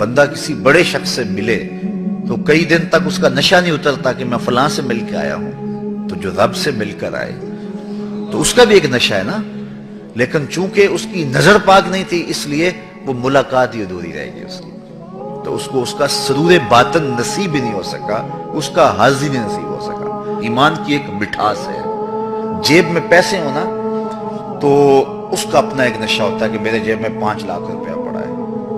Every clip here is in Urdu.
بندہ کسی بڑے شخص سے ملے تو کئی دن تک اس کا نشہ نہیں اترتا کہ میں فلاں سے مل کے آیا ہوں، تو جو رب سے مل کر آئے تو اس کا بھی ایک نشہ ہے نا، لیکن چونکہ اس کی نظر پاک نہیں تھی اس لیے وہ ملاقات ہی ادھوری رہے گی اس کی، تو اس کو اس کا سرور باطن نصیب ہی نہیں ہو سکا، اس کا حاضر نہیں نصیب ہو سکا۔ ایمان کی ایک مٹھاس ہے، جیب میں پیسے ہونا تو اس کا اپنا ایک نشہ ہوتا ہے کہ میرے جیب میں 5 لاکھ روپیہ پڑا ہے۔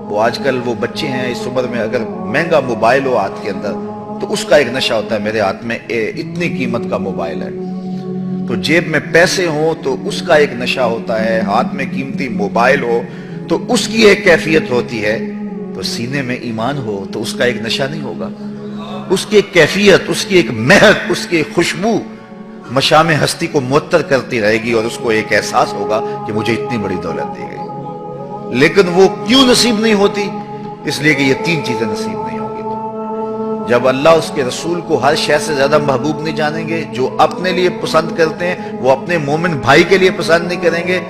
وہ آج کل وہ بچے ہیں اس عمر میں اگر مہنگا موبائل ہو ہاتھ کے اندر تو اس کا ایک نشہ ہوتا ہے میرے ہاتھ میں اتنی قیمت کا موبائل ہے، تو جیب میں پیسے ہوں تو اس کا ایک نشہ ہوتا ہے، ہاتھ میں قیمتی موبائل ہو تو اس کی ایک کیفیت ہوتی ہے، تو سینے میں ایمان ہو تو اس کا ایک نشہ نہیں ہوگا، اس کی ایک کیفیت، اس کی ایک مہک، اس کی ایک خوشبو مشام ہستی کو معطر کرتی رہے گی اور اس کو ایک احساس ہوگا کہ مجھے اتنی بڑی دولت دی گئی۔ لیکن وہ کیوں نصیب نہیں ہوتی؟ اس لیے کہ یہ 3 چیزیں نصیب نہیں ہوں گی۔ تو جب اللہ اس کے رسول کو ہر شے سے زیادہ محبوب نہیں جانیں گے، جو اپنے لیے پسند کرتے ہیں وہ اپنے مومن بھائی کے لیے پسند نہیں کریں گے،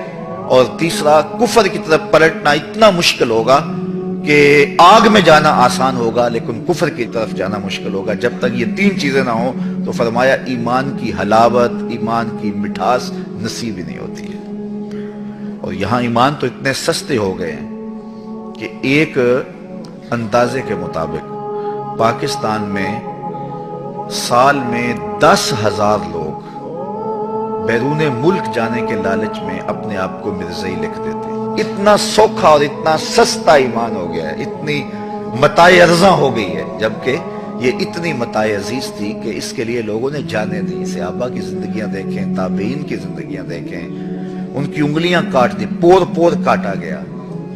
اور تیسرا کفر کی طرف پلٹنا اتنا مشکل ہوگا کہ آگ میں جانا آسان ہوگا لیکن کفر کی طرف جانا مشکل ہوگا۔ جب تک یہ 3 چیزیں نہ ہوں تو فرمایا ایمان کی حلاوت، ایمان کی مٹھاس نصیب ہی نہیں ہوتی ہے۔ اور یہاں ایمان تو اتنے سستے ہو گئے ہیں کہ ایک اندازے کے مطابق پاکستان میں سال میں 10,000 لوگ بیرون ملک جانے کے لالچ میں اپنے آپ کو مرزئی لکھ دیتے ہیں۔ اتنا سوکھا اور اتنا سستا ایمان ہو گیا ہے، اتنی متاع ارزاں ہو گئی ہے، جبکہ یہ اتنی متاع عزیز تھی کہ اس کے لیے لوگوں نے جانیں دی۔ صحابہ کی زندگیاں دیکھیں، تابعین کی زندگیاں دیکھیں، ان کی انگلیاں کاٹ دی، پور پور کاٹا گیا،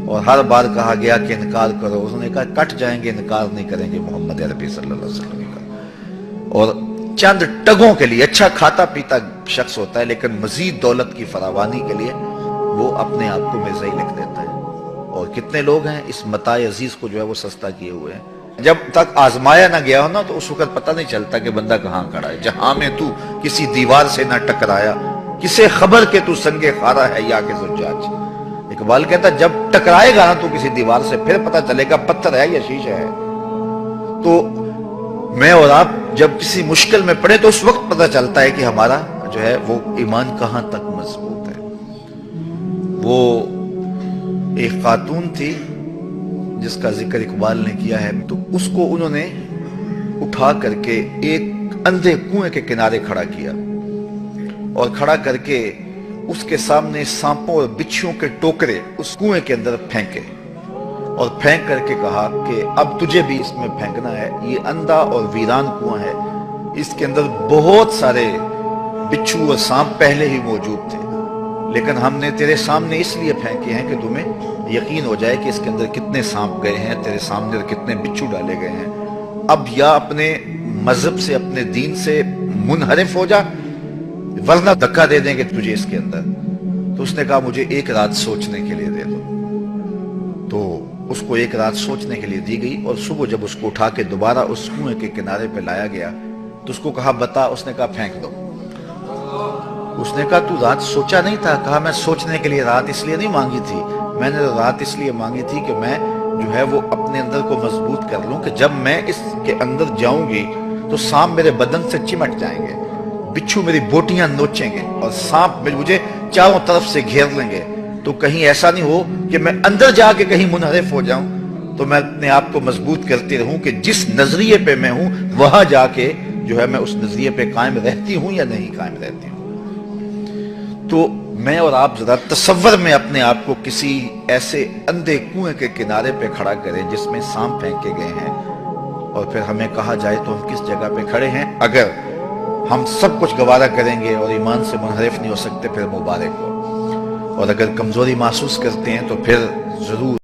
اور ہر بار کہا گیا کہ انکار کرو، انہوں نے کہا کٹ جائیں گے، انکار نہیں کریں گے محمد عربی صلی اللہ علیہ وسلم کا۔ اور چند ٹگوں کے لیے اچھا کھاتا پیتا شخص ہوتا ہے لیکن مزید دولت کی فراوانی کے لیے وہ اپنے آپ کو مرزئی لکھ دیتا ہے۔ اور کتنے لوگ ہیں اس متاع عزیز کو جو ہے وہ سستا کیے ہوئے ہیں۔ جب تک آزمایا نہ گیا ہو نا تو اس وقت پتہ نہیں چلتا کہ بندہ کہاں کھڑا ہے۔ جہاں میں تو کسی دیوار سے نہ ٹکرایا، کسے خبر کہ تو سنگے خارا ہے یا کہ زجاج۔ اقبال کہتا جب ٹکرائے گا نا تو کسی دیوار سے پھر پتہ چلے گا پتھر ہے یا شیشہ ہے۔ تو میں اور آپ جب کسی مشکل میں پڑے تو اس وقت پتہ چلتا ہے کہ ہمارا جو ہے وہ ایمان کہاں تک مضبوط ہے۔ وہ ایک خاتون تھی جس کا ذکر اقبال نے کیا ہے، تو اس کو انہوں نے اٹھا کر کے ایک اندھے کنویں کے کنارے کھڑا کیا اور کھڑا کر کے اس کے سامنے سانپوں اور بچھوؤں کے ٹوکرے اس کنویں کے اندر پھینکے، اور پھینک کر کے کہا کہ اب تجھے بھی اس میں پھینکنا ہے، یہ اندھا اور ویران کنواں ہے، اس کے اندر بہت سارے بچھو اور سانپ پہلے ہی موجود تھے، لیکن ہم نے تیرے سامنے اس لیے پھینکے ہیں کہ تمہیں یقین ہو جائے کہ اس کے اندر کتنے سانپ گئے ہیں، تیرے سامنے کتنے بچھو ڈالے گئے ہیں، اب یا اپنے مذہب سے اپنے دین سے منحرف ہو جا ورنہ دھکا دے دیں گے تجھے اس کے اندر۔ تو اس نے کہا مجھے 1 رات سوچنے کے لیے دے دو، تو اس کو 1 رات سوچنے کے لیے دی گئی، اور صبح جب اس کو اٹھا کے دوبارہ اس کنویں کے کنارے پہ لایا گیا تو اس کو کہا بتا، اس نے کہا پھینک دو۔ اس نے کہا تو رات سوچا نہیں تھا؟ کہا میں سوچنے کے لیے رات اس لیے نہیں مانگی تھی، میں نے رات اس لیے مانگی تھی کہ میں جو ہے وہ اپنے اندر کو مضبوط کر لوں کہ جب میں اس کے اندر جاؤں گی تو سانپ میرے بدن سے چمٹ جائیں گے، بچھو میری بوٹیاں نوچیں گے اور سانپ مجھے چاروں طرف سے گھیر لیں گے، تو کہیں ایسا نہیں ہو کہ میں اندر جا کے کہیں منحرف ہو جاؤں، تو میں اپنے آپ کو مضبوط کرتی رہوں کہ جس نظریے پہ میں ہوں وہاں جا کے جو ہے میں اس نظریے پہ قائم رہتی ہوں یا نہیں قائم رہتی ہوں۔ تو میں اور آپ ذرا تصور میں اپنے آپ کو کسی ایسے اندھے کنویں کے کنارے پہ کھڑا کریں جس میں سانپ پھینکے گئے ہیں، اور پھر ہمیں کہا جائے تو ہم کس جگہ پہ کھڑے ہیں۔ اگر ہم سب کچھ گوارا کریں گے اور ایمان سے منحرف نہیں ہو سکتے پھر مبارک ہو، اور اگر کمزوری محسوس کرتے ہیں تو پھر ضرور